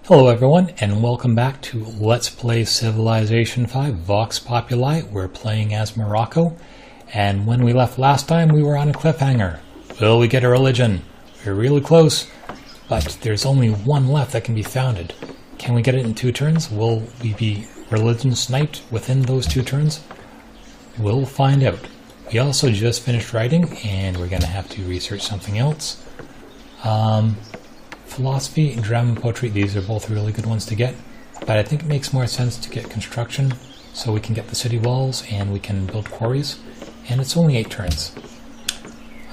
Hello everyone, and welcome back to Let's Play Civilization 5 Vox Populi. We're playing as Morocco, and when we left last time we were on a cliffhanger. Will we get a religion? We're really close, but there's only one left that can be founded. Can we get it in 2 turns? Will we be religion sniped within those 2 turns? We'll find out. We also just finished writing, and we're going to have to research something else. Philosophy and drama and poetry, these are both really good ones to get, but I think it makes more sense to get construction so we can get the city walls and we can build quarries, and it's only 8 turns.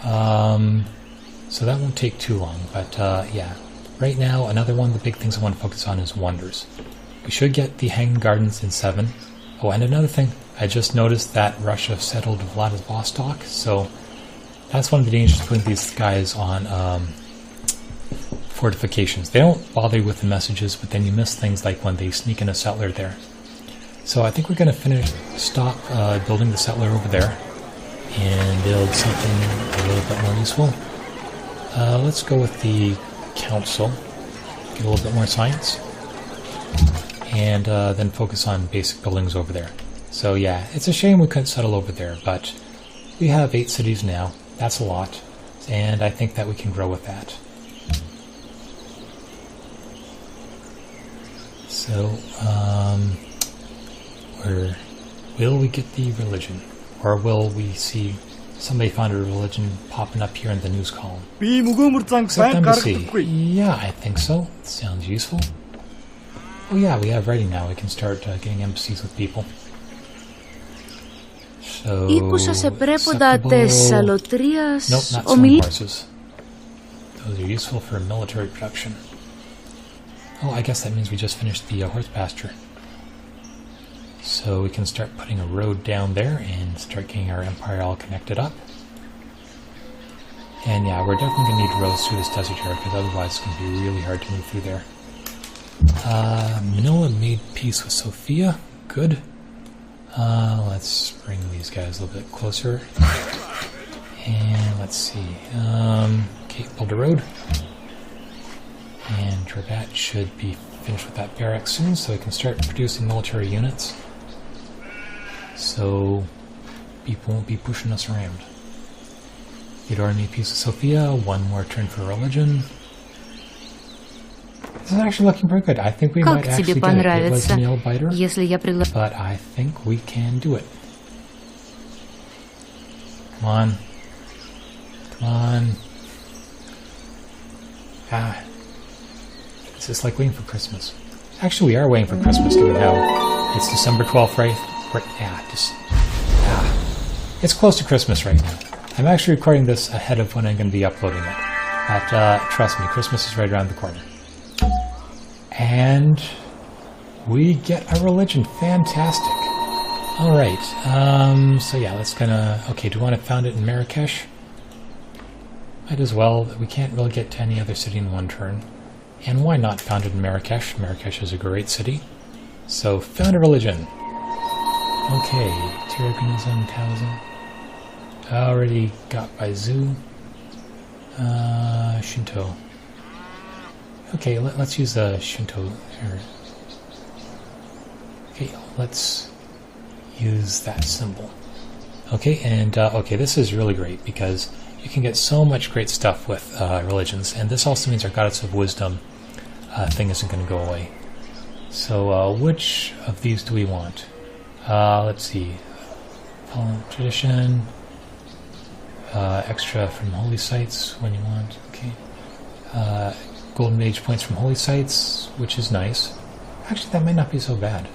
So that won't take too long, but yeah. Right now, another one of the big things I want to focus on is wonders. We should get the Hanging Gardens in 7. Oh, and another thing, I just noticed that Russia settled Vladivostok, so that's one of the dangers putting these guys on fortifications. They don't bother you with the messages, but then you miss things like when they sneak in a settler there. So I think we're going to stop building the settler over there and build something a little bit more useful. Let's go with the council, get a little bit more science, and then focus on basic buildings over there. So yeah, it's a shame we couldn't settle over there, but we have 8 cities now. That's a lot, and I think that we can grow with that. So, will we get the religion? Or will we see somebody found a religion popping up here in the news column? Accept embassy. Yeah, I think so. Sounds useful. Oh yeah, we have writing now. We can start getting embassies with people. So, nope, not some horses. Those are useful for military production. Oh, I guess that means we just finished the horse pasture. So we can start putting a road down there and start getting our empire all connected up. And yeah, we're definitely going to need roads through this desert area, because otherwise it's going to be really hard to move through there. Manila made peace with Sofia. Good. Let's bring these guys a little bit closer. And let's see. Okay, build a road. And Drabat should be finished with that barracks soon, so we can start producing military units. So people won't be pushing us around. Theodore made peace with Sofia, 1 more turn for religion. This is actually looking pretty good. I think we might actually get it. It was a nail biter, but I think we can do it. Come on. Come on. Ah. It's just like waiting for Christmas. Actually, we are waiting for Christmas, given how it's December 12th, right? It's close to Christmas right now. I'm actually recording this ahead of when I'm going to be uploading it. But trust me, Christmas is right around the corner. And we get a religion. Fantastic. Alright, so yeah, let's okay, do we want to found it in Marrakesh? Might as well. We can't really get to any other city in 1 turn. And why not found it in Marrakesh? Marrakesh is a great city. So, found a religion. Okay, Tiraganism, Taoism. Already got by Zoo. Shinto. Okay, let's use the Shinto here. Okay, let's use that symbol. Okay, and okay, this is really great because you can get so much great stuff with religions, and this also means our Goddess of Wisdom thing isn't going to go away. So which of these do we want? Let's see. Tradition. Extra from holy sites when you want. Okay. Golden Age points from holy sites, which is nice. Actually, that might not be so bad.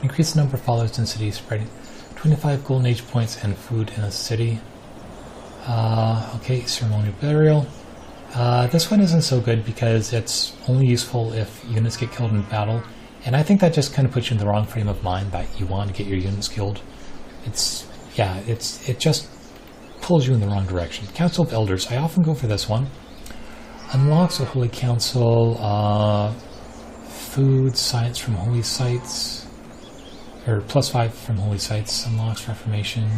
Increase the number of followers in cities, spreading 25 Golden Age points and food in a city. Okay, ceremonial burial. This one isn't so good because it's only useful if units get killed in battle, and I think that just kind of puts you in the wrong frame of mind that you want to get your units killed. It just pulls you in the wrong direction. Council of Elders, I often go for this one. Unlocks a Holy Council, food, science from holy sites, or +5 from holy sites, unlocks Reformation,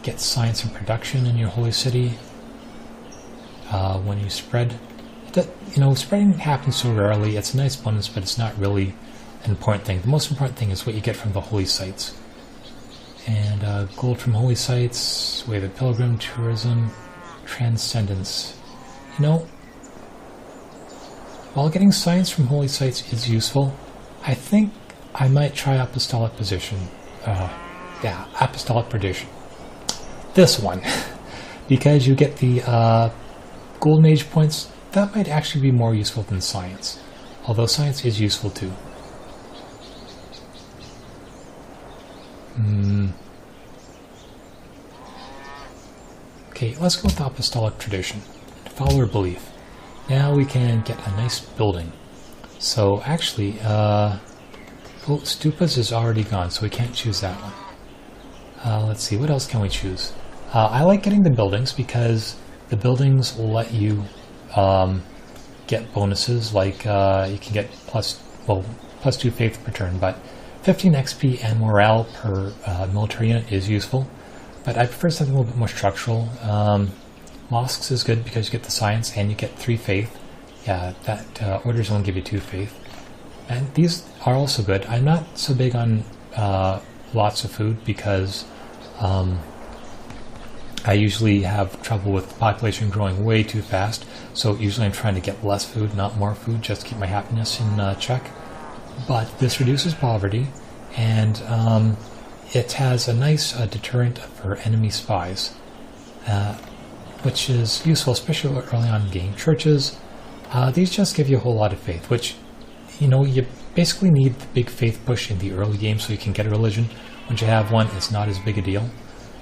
get science and production in your holy city. When you spread that, you know, spreading happens so rarely. It's a nice bonus, but it's not really an important thing. The most important thing is what you get from the holy sites. And gold from holy sites, Way of the Pilgrim, tourism, transcendence. You know, while getting science from holy sites is useful, I think I might try apostolic position. Apostolic perdition. This one. Because you get the golden age points, that might actually be more useful than science. Although science is useful too. Okay, let's go with apostolic tradition. Follower belief. Now we can get a nice building. So actually, Stupas is already gone, so we can't choose that one. Let's see, what else can we choose? I like getting the buildings because the buildings will let you get bonuses, like you can get plus 2 faith per turn, but 15 XP and morale per military unit is useful. But I prefer something a little bit more structural. Mosques is good because you get the science and you get 3 faith. Yeah, that orders only give you 2 faith. And these are also good. I'm not so big on lots of food because I usually have trouble with the population growing way too fast. So usually I'm trying to get less food, not more food, just to keep my happiness in check. But this reduces poverty, and it has a nice deterrent for enemy spies, which is useful, especially early on in the game. Churches, these just give you a whole lot of faith, which, you know, you basically need the big faith push in the early game so you can get a religion. Once you have one, it's not as big a deal.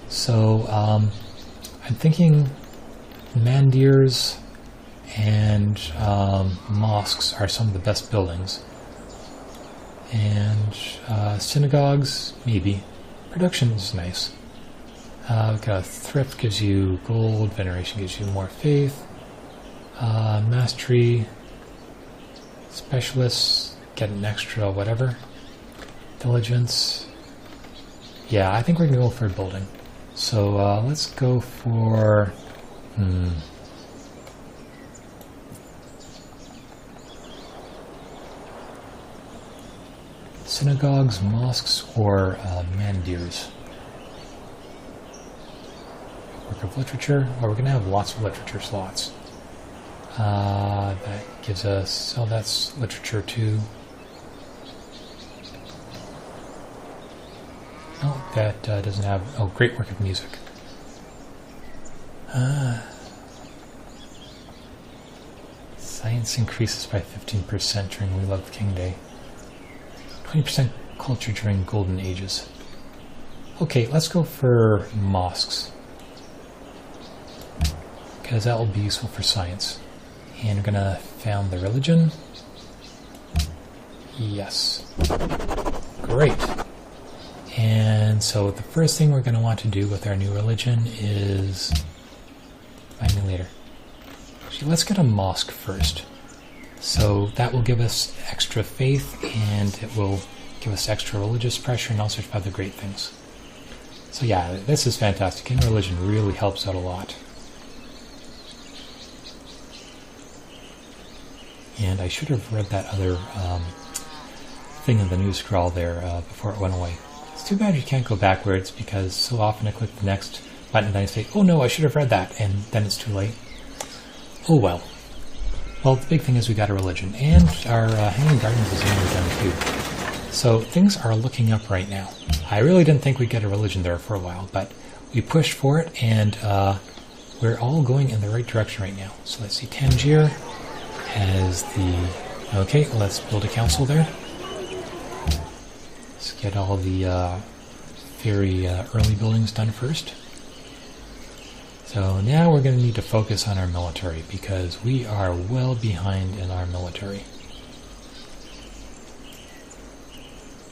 So I'm thinking mandirs and mosques are some of the best buildings. And synagogues, maybe. Production is nice. We've got thrift gives you gold, veneration gives you more faith. Mastery, specialists get an extra whatever. Diligence. Yeah, I think we're going to go for a building. So let's go for... synagogues, mosques, or mandirs. Work of literature. Well, we're going to have lots of literature slots. That gives us... oh, that's literature too. Oh, that doesn't have... oh, great work of music. Science increases by 15% during We Love King Day. 20% culture during Golden Ages. Okay, let's go for mosques, because that will be useful for science. And we're going to found the religion. Yes. Great. And so the first thing we're going to want to do with our new religion is... find me later. Actually, let's get a mosque first. So that will give us extra faith, and it will give us extra religious pressure and all sorts of other great things. So yeah, this is fantastic. Getting religion really helps out a lot. And I should have read that other thing in the news scroll there before it went away. It's too bad you can't go backwards, because so often I click the next button and I say, oh no, I should have read that, and then it's too late. Oh well. Well, the big thing is we got a religion, and our Hanging Gardens is nearly done too. So things are looking up right now. I really didn't think we'd get a religion there for a while, but we pushed for it, and we're all going in the right direction right now. So let's see, Tangier has the... okay, let's build a council there. Let's get all the very early buildings done first. So now we're going to need to focus on our military, because we are well behind in our military.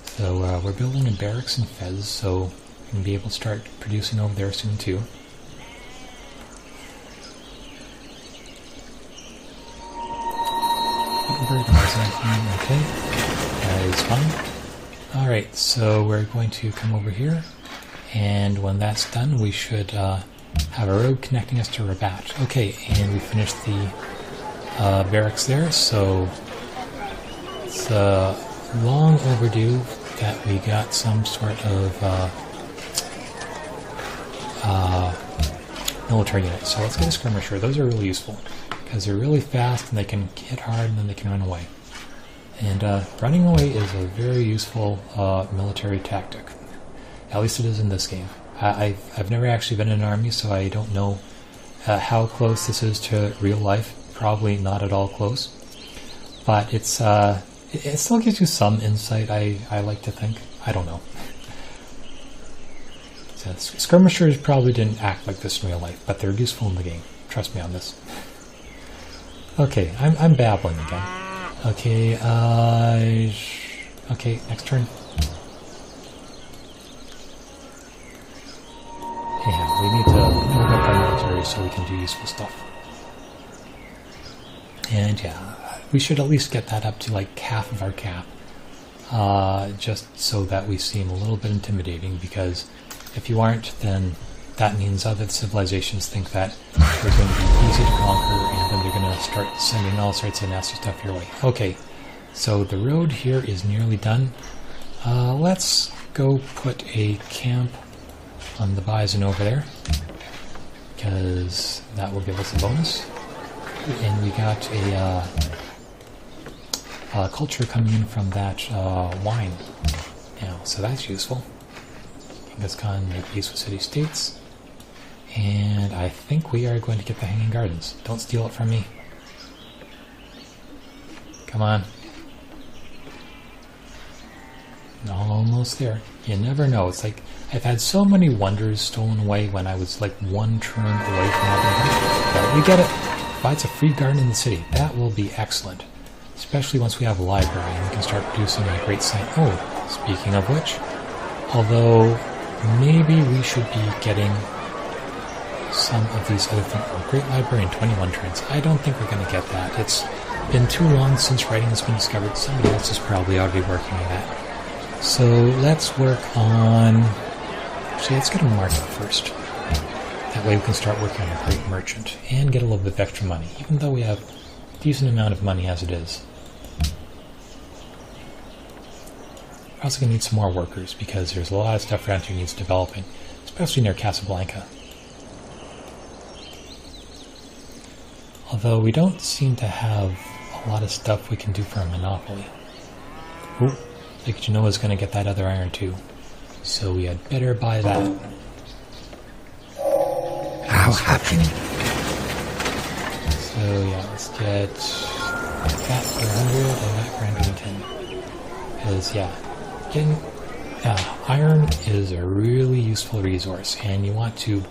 So we're building a barracks in Fez, so we can be able to start producing over there soon too. Okay, that is fine. Alright, so we're going to come over here, and when that's done we should have a road connecting us to Rabat. Okay, and we finished the barracks there, so it's long overdue that we got some sort of military unit. So let's get a skirmisher. Those are really useful because they're really fast and they can hit hard and then they can run away. And running away is a very useful military tactic. At least it is in this game. I've never actually been in an army, so I don't know how close this is to real life. Probably not at all close. But it still gives you some insight, I like to think. I don't know. So skirmishers probably didn't act like this in real life, but they're useful in the game. Trust me on this. Okay, I'm babbling again. Okay, okay, next turn. Yeah, we need to build up our military so we can do useful stuff. And yeah, we should at least get that up to like half of our cap. Just so that we seem a little bit intimidating, because if you aren't, then that means other civilizations think that we're going to be easy to conquer, and then they're going to start sending all sorts of nasty stuff your way. Okay, so the road here is nearly done. Let's go put a camp on the bison over there, because that will give us a bonus. And we got a culture coming in from that wine now, so that's useful. Genghis Khan made peace with city-states. And I think we are going to get the Hanging Gardens. Don't steal it from me. Come on. Almost there. You never know. It's like I've had so many wonders stolen away when I was like one turn away from having it. But we get it. Provides a free garden in the city. That will be excellent. Especially once we have a library and we can start producing a great site. Oh, speaking of which, although maybe we should be getting some of these other things. Oh, great library in 21 turns. I don't think we're going to get that. It's been too long since writing has been discovered. Somebody else is probably already working on that. So let's work on... Actually, let's get a market first. That way we can start working on a great merchant and get a little bit of extra money, even though we have a decent amount of money as it is. We're also going to need some more workers because there's a lot of stuff around here needs developing, especially near Casablanca. Although we don't seem to have a lot of stuff we can do for a monopoly. Ooh, like Genoa's going to get that other iron too, so we had better buy that. How happy. So yeah, let's get that for 100 and that for 110. Because yeah, getting iron is a really useful resource, and you want to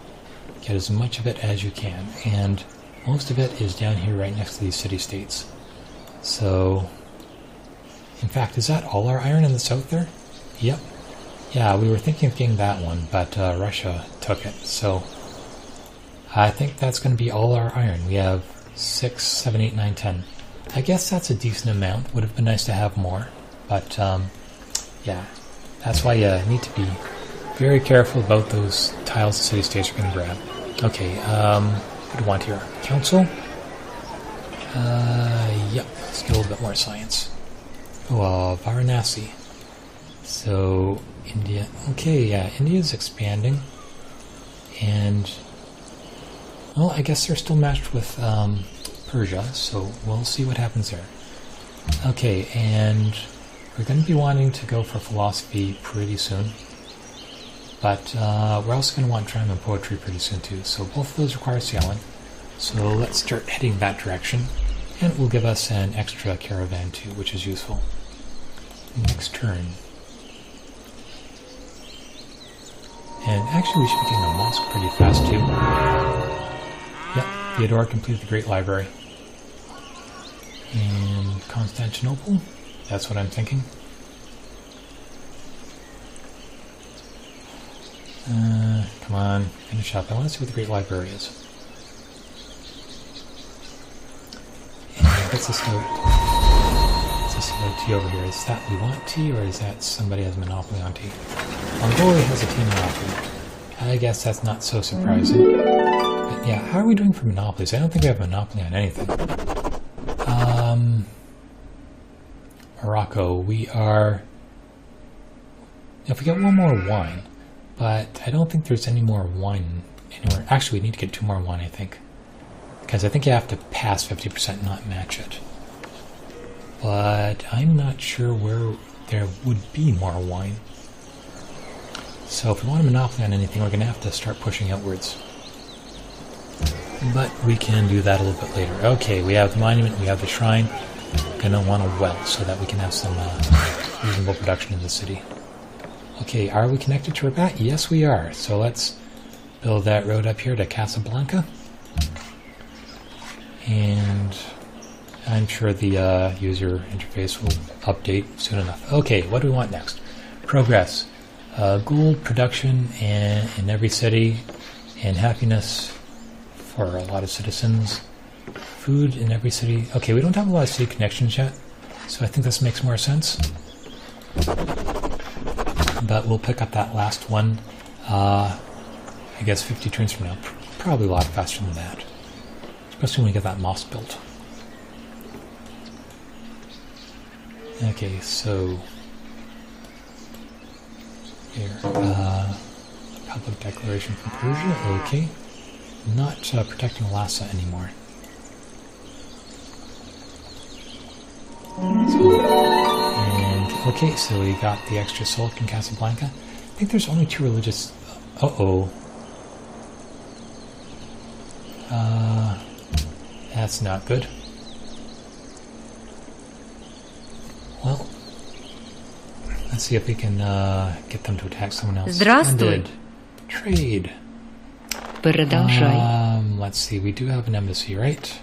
get as much of it as you can. And most of it is down here right next to these city-states. So, in fact, is that all our iron in the south there? Yep. Yeah, we were thinking of getting that one, but Russia took it. So, I think that's going to be all our iron. We have 6, 7, 8, 9, 10. I guess that's a decent amount. Would have been nice to have more. But, yeah, that's why you need to be very careful about those tiles the city-states are going to grab. Okay, what do we want here? Council? Yep, let's get a little bit more science. Oh, Varanasi. So, India. Okay, yeah, India's expanding. And, well, I guess they're still matched with Persia, so we'll see what happens there. Okay, and we're going to be wanting to go for philosophy pretty soon. But we're also going to want drama and poetry pretty soon too, so both of those require sailing. So let's start heading that direction, and it will give us an extra caravan too, which is useful. Next turn. And actually we should be getting a mosque pretty fast too. Yep, Theodore completed the Great Library. And Constantinople, that's what I'm thinking. Come on, finish up. I want to see what the Great Library is. And what's this note? What's this note tea over here? Is that we want tea, or is that somebody has a monopoly on tea? Mongolia has a tea monopoly. I guess that's not so surprising. But yeah, how are we doing for monopolies? I don't think we have a monopoly on anything. Morocco. We are... If we get one more wine, but I don't think there's any more wine anywhere. Actually, we need to get 2 more wine, I think. Because I think you have to pass 50%, not match it. But I'm not sure where there would be more wine. So if we want a monopoly on anything, we're going to have to start pushing outwards. But we can do that a little bit later. Okay, we have the monument, we have the shrine. We're going to want a well so that we can have some reasonable production in the city. Okay, are we connected to Rabat? Yes, we are. So let's build that road up here to Casablanca. And I'm sure the user interface will update soon enough. Okay, what do we want next? Progress. Gold production in every city, and happiness for a lot of citizens. Food in every city. Okay, we don't have a lot of city connections yet, so I think this makes more sense. But we'll pick up that last one, I guess 50 turns from now. Probably a lot faster than that, especially when we get that mosque built. Okay, so here, public declaration from Persia. Okay, not protecting Lhasa anymore. And okay, so we got the extra sulk in Casablanca. I think there's only 2 religious. That's not good. Well, let's see if we can get them to attack someone else. Здравствуй. Trade. Продолжай. Let's see, we do have an embassy, right?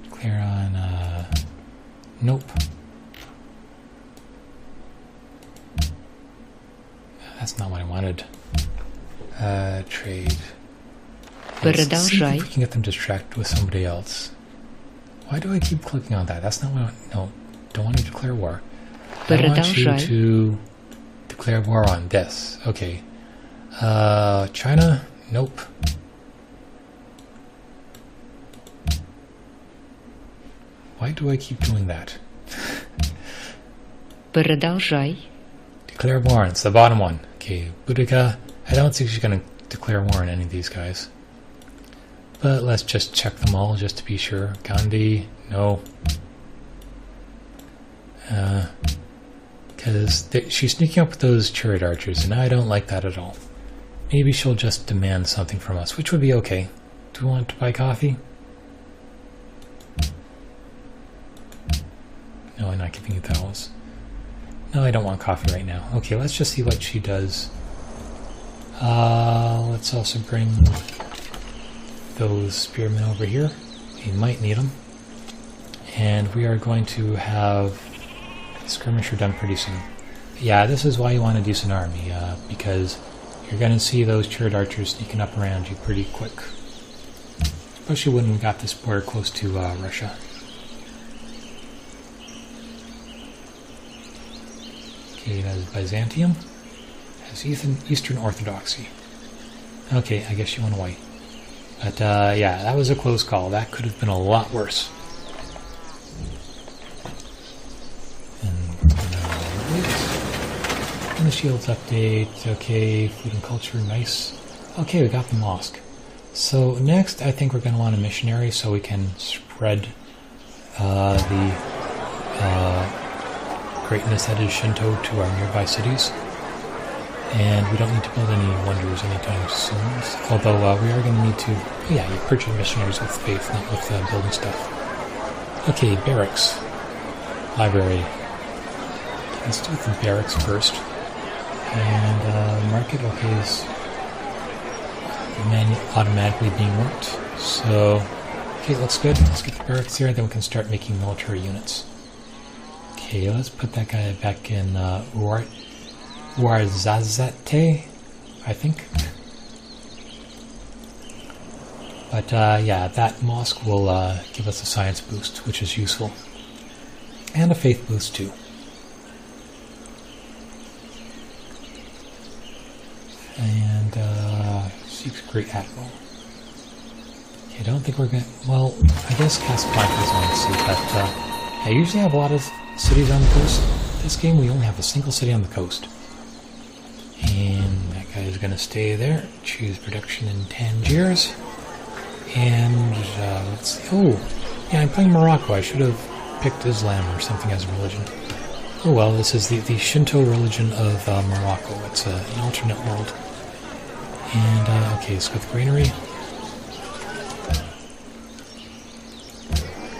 Clear on, nope. That's not what I wanted. Trade. Let's see if we can get them distracted with somebody else. Why do I keep clicking on that? That's not what I want. No, don't want to declare war. I want you to declare war on this. Okay. China? Nope. Why do I keep doing that? Продолжай. Declare war on. It's the bottom one. Okay, Boudica. I don't think she's going to declare war on any of these guys. But let's just check them all just to be sure. Gandhi, no. Because she's sneaking up with those chariot archers, and I don't like that at all. Maybe she'll just demand something from us, which would be okay. Do we want to buy coffee? No, I'm not giving you those. No, I don't want coffee right now. Okay, let's just see what she does. Let's also bring those spearmen over here. We might need them. And we are going to have the skirmisher done pretty soon. Yeah, this is why you want a decent army, because you're going to see those chariot archers sneaking up around you pretty quick. Especially when we got this border close to Russia. Okay, that is Byzantium. Has Eastern Orthodoxy. Okay, I guess you went away. But yeah, that was a close call. That could have been a lot worse. And the shields update. Okay, food and culture, nice. Okay, we got the mosque. So next, I think we're going to want a missionary so we can spread the greatness that is Shinto to our nearby cities. And we don't need to build any wonders anytime soon. Although we are going to need to... Yeah, you purchase missionaries with faith, not with building stuff. Okay, barracks. Library. Let's do the barracks first. And market, okay, is automatically being worked. So, okay, looks good. Let's get the barracks here, then we can start making military units. Okay, let's put that guy back in Ouarzazate, I think. But yeah, that mosque will give us a science boost, which is useful. And a faith boost too. And Great Admiral. Okay, I don't think we're gonna... Well, I guess Casablanca is on the sea, but I usually have a lot of cities on the coast. This game, we only have a single city on the coast. And that guy is gonna stay there. Choose production in Tangiers. And let's see. Oh, yeah, I'm playing Morocco. I should have picked Islam or something as a religion. Oh well, this is the Shinto religion of Morocco. It's an alternate world. And, okay, so with granary.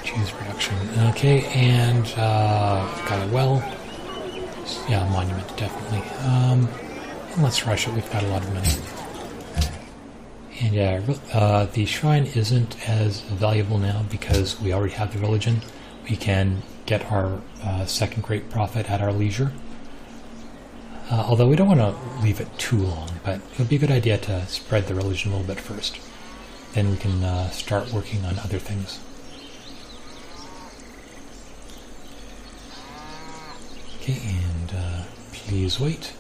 Choose production. Okay, and got a well. Yeah, monument, definitely. And let's rush it. We've got a lot of money. And yeah, the shrine isn't as valuable now because we already have the religion. We can get our second great prophet at our leisure. Although we don't want to leave it too long, but it would be a good idea to spread the religion a little bit first. Then we can start working on other things. Okay, and please wait.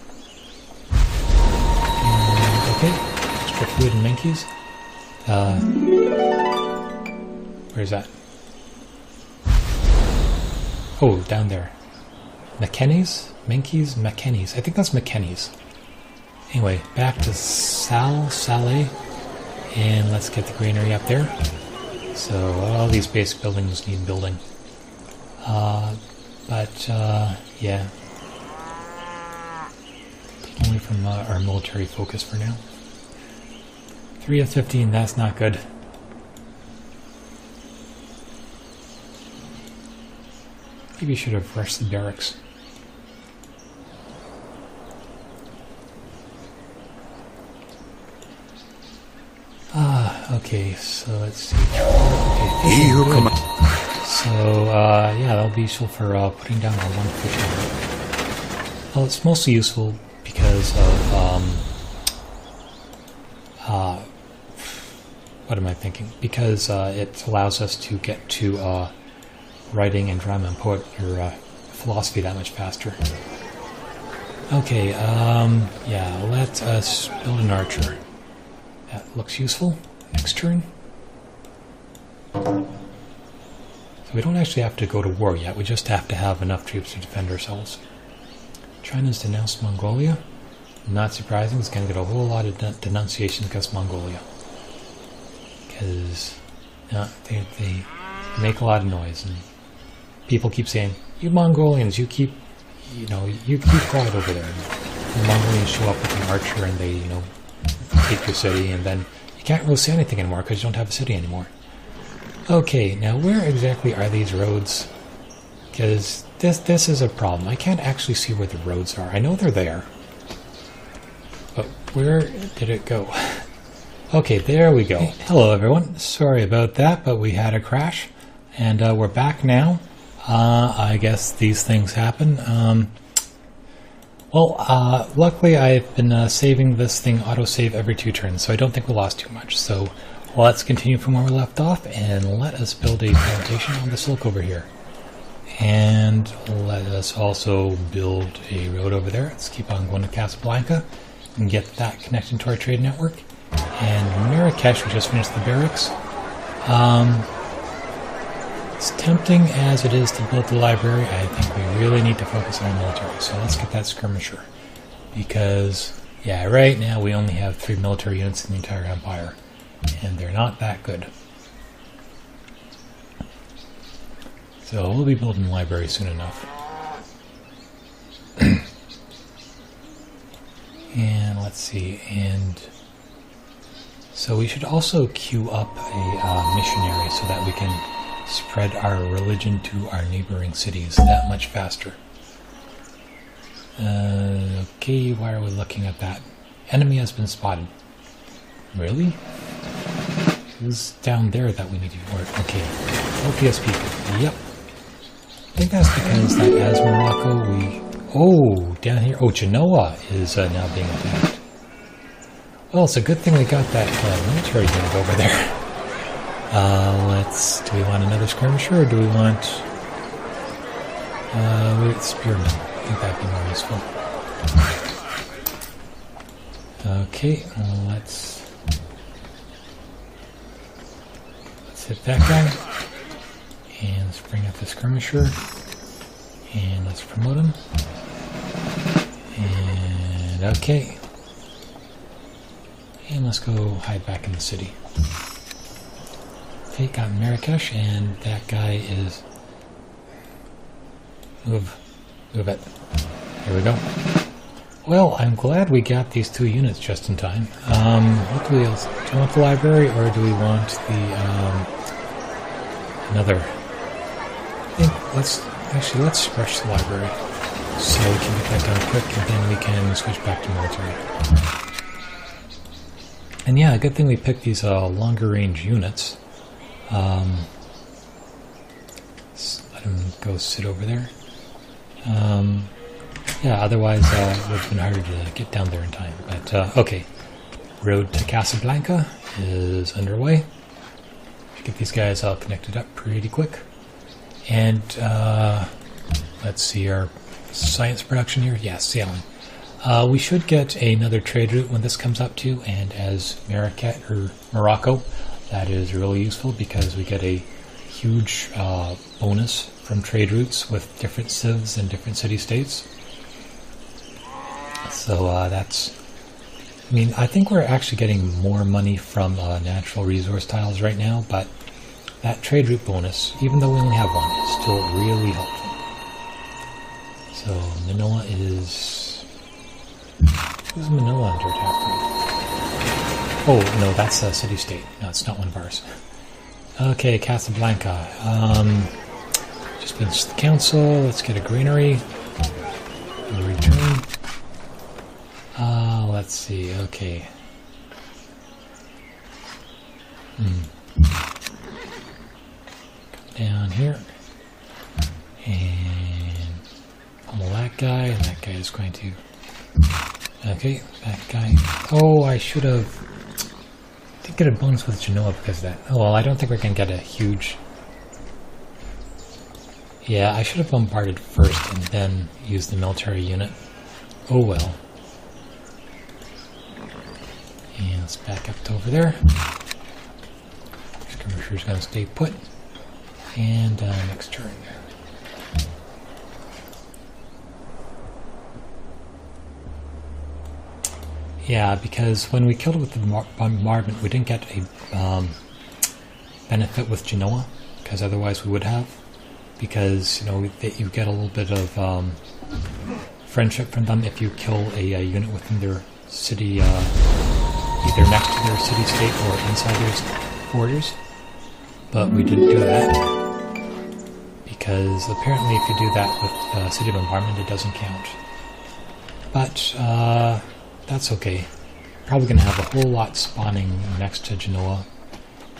And, okay, extra fluid and Menkeys. Where's that? Oh, down there. McKenny's? Menkeys? McKenny's. I think that's McKenny's. Anyway, back to Saleh. And let's get the granary up there. So, all these basic buildings need building. Yeah. Only from our military focus for now. 3 of 15, that's not good. Maybe you should have rushed the barracks. Okay, so let's see. Okay, so, yeah, that'll be useful for putting down our one fishing boat. Well, it's mostly useful because of, what am I thinking? Because it allows us to get to writing and drama and philosophy that much faster. Okay, yeah, let us build an archer. That looks useful. Next turn. So we don't actually have to go to war yet, we just have to have enough troops to defend ourselves. China's denounced Mongolia. Not surprising, it's going to get a whole lot of denunciations against Mongolia. Because they make a lot of noise, and people keep saying, you Mongolians, you keep quiet over there. And the Mongolians show up with an archer and they, take your city, and then you can't really say anything anymore because you don't have a city anymore. Okay, now where exactly are these roads? Because this is a problem. I can't actually see where the roads are. I know they're there. But where did it go? Okay, there we go. Hello everyone. Sorry about that, but we had a crash. And we're back now. I guess these things happen. Luckily I've been saving this thing autosave every 2 turns, so I don't think we lost too much. So let's continue from where we left off, and let us build a plantation on the silk over here. And let us also build a road over there. Let's keep on going to Casablanca and get that connected to our trade network. And Marrakesh, we just finished the barracks. As tempting as it is to build the library, I think we really need to focus on our military. So let's get that skirmisher. Because, yeah, right now we only have 3 military units in the entire empire. And they're not that good. So we'll be building the library soon enough. And let's see, and so we should also queue up a missionary so that we can spread our religion to our neighboring cities that much faster. Okay, why are we looking at that? Enemy has been spotted. Really? It was down there that we need to work. Okay, LPS people. Yep. I think that's because that as Morocco we... Oh, down here. Oh, Genoa is now being attacked. Well, it's a good thing we got that military unit over there. Do we want another skirmisher, or do we want... spearmen. I think that'd be more useful. Okay, let's let's hit that guy. And let's bring up the skirmisher. And let's promote him. And okay. And let's go hide back in the city. Okay, got Marrakesh, and that guy is... Move it. There we go. Well, I'm glad we got these 2 units just in time. What do we else? Do you want the library, or do we want the, another? I think let's rush the library so we can get that done quick, and then we can switch back to military. And yeah, good thing we picked these longer range units. Let him go sit over there. Yeah, otherwise it would have been harder to get down there in time. But okay, road to Casablanca is underway. Get these guys all connected up pretty quick. And let's see our science production here. Yeah, sailing. We should get another trade route when this comes up too. And as Morocco, that is really useful because we get a huge bonus from trade routes with different civs and different city-states. So that's... I mean, I think we're actually getting more money from natural resource tiles right now, but that trade route bonus, even though we only have one, is still really helpful. So Manila is... Who's Manila under attack from? Oh, no, that's a city-state. No, it's not one of ours. Okay, Casablanca. Just finished the council. Let's get a granary. We'll return. Let's see. Okay. Down here. And pummel that guy, and that guy is going to... Okay, that guy... Oh, I should have... Didn't get a bonus with Genoa because of that. Oh, well, I don't think we're going to get a huge... Yeah, I should have bombarded first and then used the military unit. Oh well. And let's back up to over there. Skirmisher's going to stay put. And next turn. Yeah, because when we killed it with the bombardment, we didn't get a benefit with Genoa, because otherwise we would have. Because, you know, you get a little bit of friendship from them if you kill a unit within their city, either next to their city-state or inside their borders. But we didn't do that, because apparently if you do that with city bombardment, it doesn't count. But that's okay. Probably going to have a whole lot spawning next to Genoa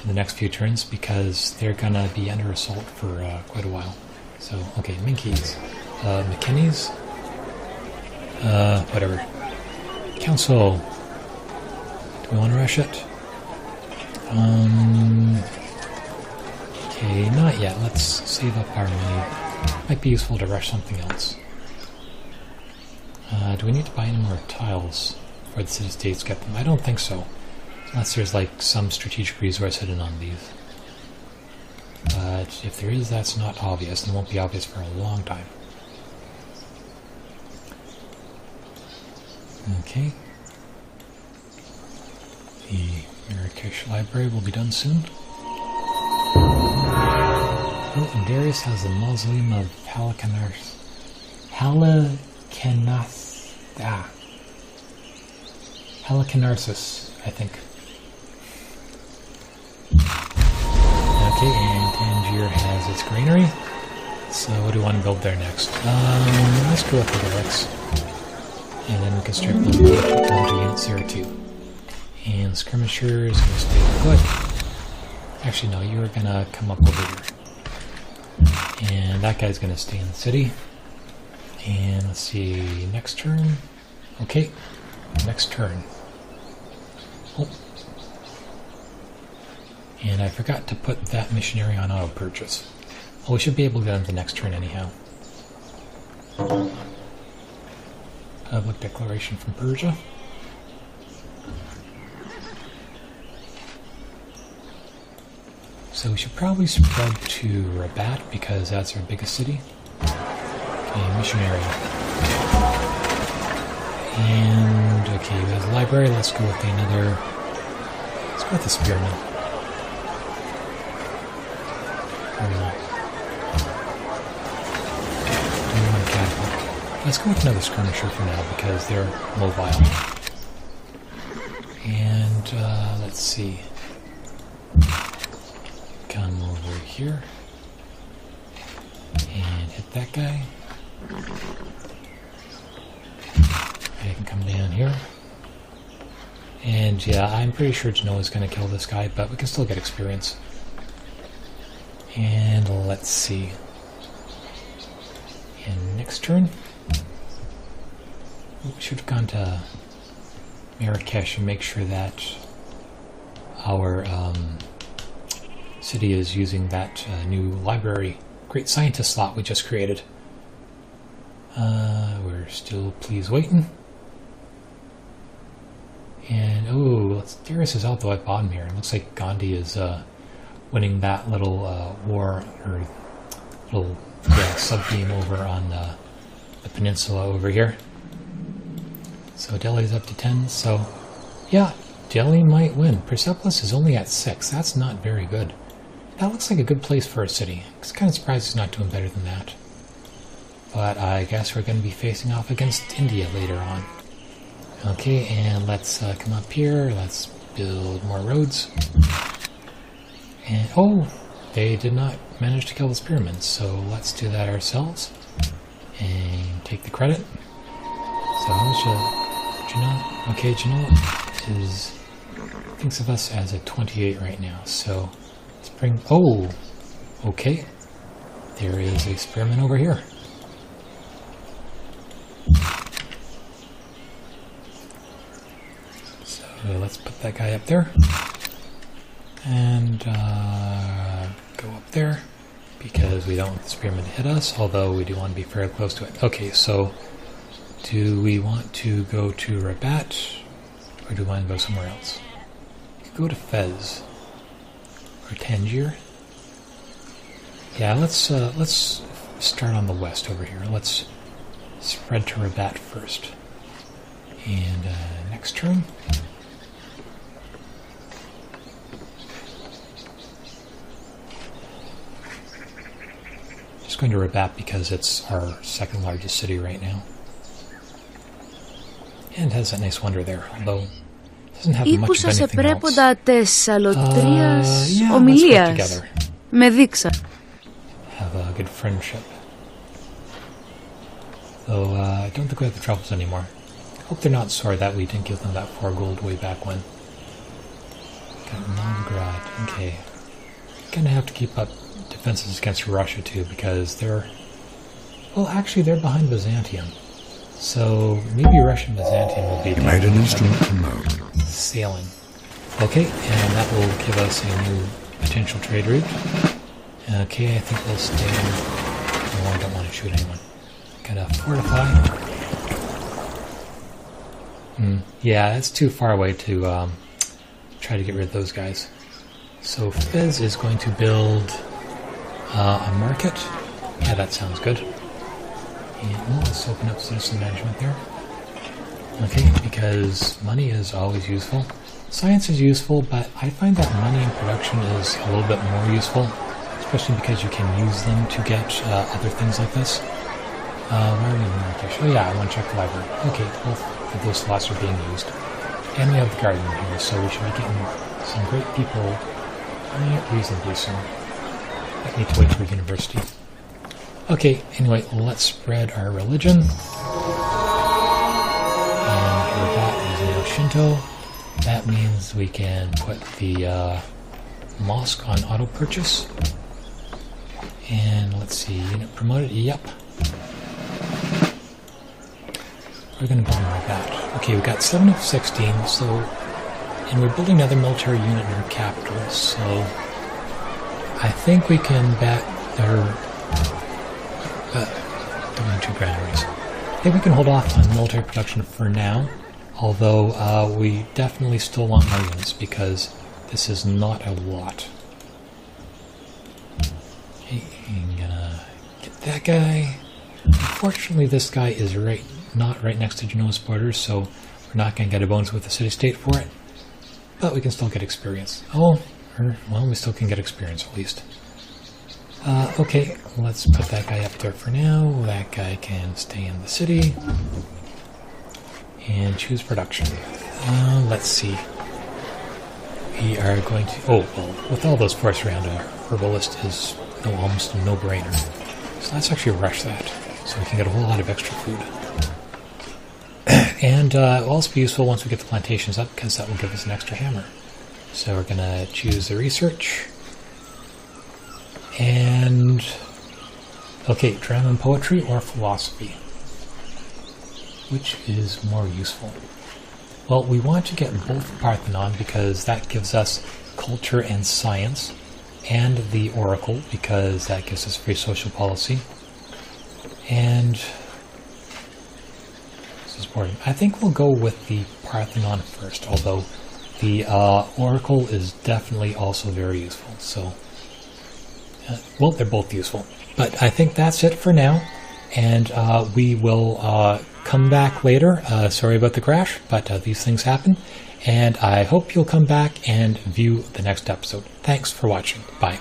in the next few turns, because they're going to be under assault for quite a while. So, okay, Minkies. McKinney's? Whatever. Council. Do we want to rush it? Okay, not yet. Let's save up our money. Might be useful to rush something else. Do we need to buy any more tiles for the city-states get them? I don't think so. Unless there's like some strategic resource hidden on these. But if there is, that's not obvious, and won't be obvious for a long time. Okay. The Marrakesh library will be done soon. Oh, and Darius has the mausoleum of Halicarnassus, I think. Okay, and Tangier has its granary. So what do we want to build there next? Let's go with the barracks. And then we can start building units there too. And the skirmisher is going to stay put. Actually, no, you're going to come up over here. And that guy's going to stay in the city. And let's see, next turn. Okay, next turn. Oh. And I forgot to put that missionary on auto purchase. Well, we should be able to get on the next turn anyhow. Public declaration from Persia. so we should probably spread to Rabat because that's our biggest city. Okay, missionary. And, okay, we have a library. Let's go with another... Let's go with the spearman. Let's go with another skirmisher for now because they're mobile. And let's see. Come over here and hit that guy. I can come down here. And yeah, I'm pretty sure Genoa's going to kill this guy, but we can still get experience. And let's see. And next turn, we should have gone to Marrakesh and make sure that our city is using that new library, great scientist slot we just created. We're still please waiting. And oh, Darius is out though at bottom here. It looks like Gandhi is winning that little war or little sub-game over on the peninsula over here. So Delhi's up to 10. So yeah, Delhi might win. Persepolis is only at 6. That's not very good. That looks like a good place for a city. I was kind of surprised it's not doing better than that. But I guess we're going to be facing off against India later on. Okay, and let's come up here. Let's build more roads. And oh, they did not manage to kill the pyramids, so let's do that ourselves and take the credit. So how much Genoa? Okay, Genoa thinks of us as a 28 right now. So let's bring. Oh, okay. There is a spearman over here. So let's put that guy up there. And go up there because we don't want the spearman to hit us, although we do want to be fairly close to it. Okay, so do we want to go to Rabat or do we want to go somewhere else? We could go to Fez or Tangier. Yeah, let's start on the west over here. Let's spread to Rabat first. And next turn. Just going to Rabat because it's our second largest city right now. And it has that nice wonder there, although it doesn't have much of anything else. Yeah, let's work together. Have a good friendship. Though I don't think we have the truffles anymore. Hope they're not sore that we didn't give them that 4 gold way back when. Got Novgorod. Okay. Gonna have to keep up defenses against Russia too because they're... Well, actually they're behind Byzantium. So maybe Russia and Byzantium will be... You made an instrument to know. Sailing. Okay, and that will give us a new potential trade route. Okay, I think we'll stay in... No, I don't want to shoot anyone. Gotta fortify. Yeah, it's too far away to try to get rid of those guys. So Fez is going to build a market. Yeah, that sounds good. And let's open up citizen management there. Okay, because money is always useful. Science is useful, but I find that money in production is a little bit more useful, especially because you can use them to get other things like this. Where are we in Marrakesh? Oh yeah, I want to check the library. Okay, both of those slots are being used. And we have the garden here, so we should be getting some great people reasonably soon. I need to wait for university. Okay, anyway, let's spread our religion. And that is now Shinto. That means we can put the mosque on auto purchase. And let's see, unit promoted. Yep. We're going to build like that. Okay, we got 7 of 16, so... And we're building another military unit in our capital, so... I think we can bet... doing 2 granaries. I think we can hold off on military production for now, although we definitely still want more units, because this is not a lot. Okay, I'm gonna get that guy. Unfortunately, this guy is not right next to Genoa's borders, so we're not gonna get a bonus with the city-state for it. But we can still get experience. Oh, well, we still can get experience at least. Okay, let's put that guy up there for now. That guy can stay in the city. And choose production. Let's see. We are going to... Oh, well, with all those forests around, a herbalist is almost a no-brainer. So let's actually rush that, so we can get a whole lot of extra food. And it'll also be useful once we get the plantations up, because that will give us an extra hammer. So we're going to choose the research. And... okay, drama and poetry or philosophy? Which is more useful? Well, we want to get both Parthenon because that gives us culture and science, and the Oracle because that gives us free social policy. And this is boring. I think we'll go with the Parthenon first, although the Oracle is definitely also very useful. So, well, they're both useful. But I think that's it for now, and we will come back later. Sorry about the crash, but these things happen, and I hope you'll come back and view the next episode. Thanks for watching. Bye.